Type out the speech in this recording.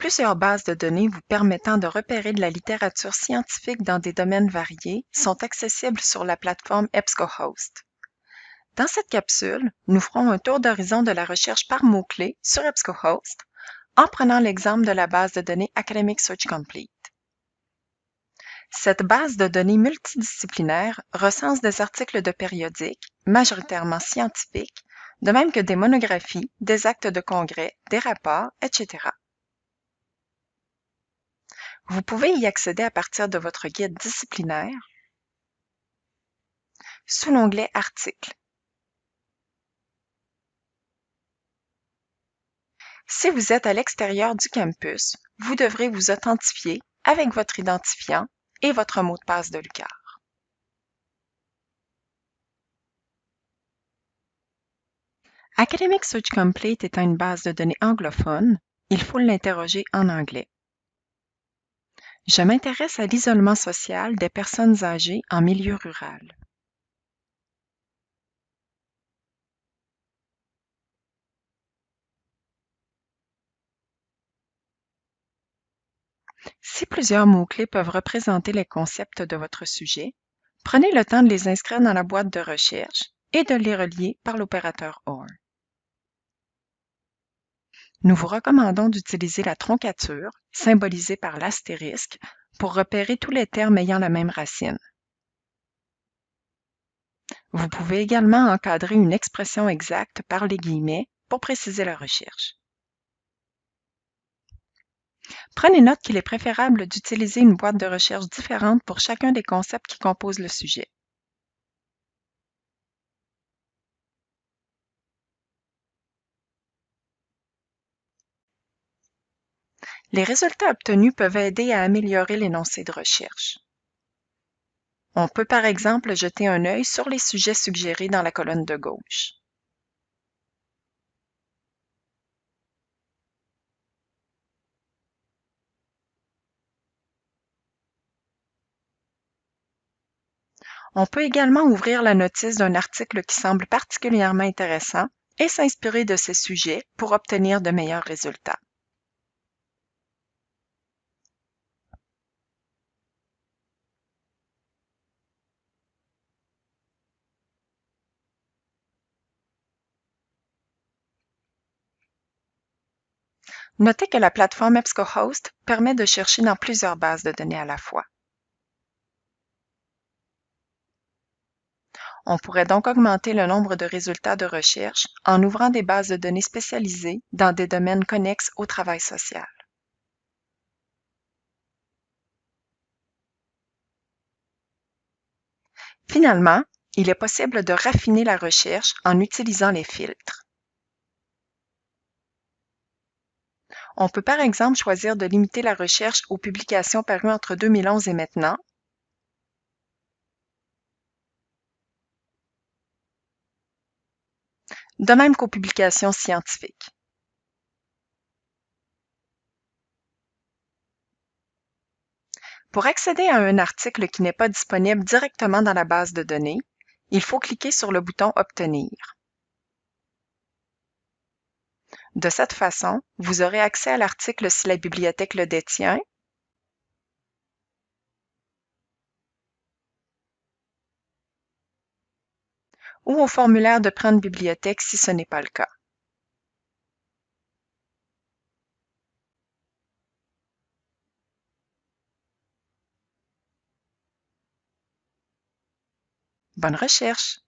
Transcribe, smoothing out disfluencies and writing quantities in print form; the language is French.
Plusieurs bases de données vous permettant de repérer de la littérature scientifique dans des domaines variés sont accessibles sur la plateforme EBSCOhost. Dans cette capsule, nous ferons un tour d'horizon de la recherche par mots-clés sur EBSCOhost en prenant l'exemple de la base de données Academic Search Complete. Cette base de données multidisciplinaire recense des articles de périodiques, majoritairement scientifiques, de même que des monographies, des actes de congrès, des rapports, etc. Vous pouvez y accéder à partir de votre guide disciplinaire sous l'onglet Articles. Si vous êtes à l'extérieur du campus, vous devrez vous authentifier avec votre identifiant et votre mot de passe de l'UQAR. Academic Search Complete étant une base de données anglophone, il faut l'interroger en anglais. Je m'intéresse à l'isolement social des personnes âgées en milieu rural. Si plusieurs mots-clés peuvent représenter les concepts de votre sujet, prenez le temps de les inscrire dans la boîte de recherche et de les relier par l'opérateur OR. Nous vous recommandons d'utiliser la troncature, symbolisée par l'astérisque, pour repérer tous les termes ayant la même racine. Vous pouvez également encadrer une expression exacte par les guillemets pour préciser la recherche. Prenez note qu'il est préférable d'utiliser une boîte de recherche différente pour chacun des concepts qui composent le sujet. Les résultats obtenus peuvent aider à améliorer l'énoncé de recherche. On peut par exemple jeter un œil sur les sujets suggérés dans la colonne de gauche. On peut également ouvrir la notice d'un article qui semble particulièrement intéressant et s'inspirer de ces sujets pour obtenir de meilleurs résultats. Notez que la plateforme EBSCOhost permet de chercher dans plusieurs bases de données à la fois. On pourrait donc augmenter le nombre de résultats de recherche en ouvrant des bases de données spécialisées dans des domaines connexes au travail social. Finalement, il est possible de raffiner la recherche en utilisant les filtres. On peut par exemple choisir de limiter la recherche aux publications parues entre 2011 et maintenant, de même qu'aux publications scientifiques. Pour accéder à un article qui n'est pas disponible directement dans la base de données, il faut cliquer sur le bouton Obtenir. De cette façon, vous aurez accès à l'article si la bibliothèque le détient ou au formulaire de Prendre bibliothèque si ce n'est pas le cas. Bonne recherche!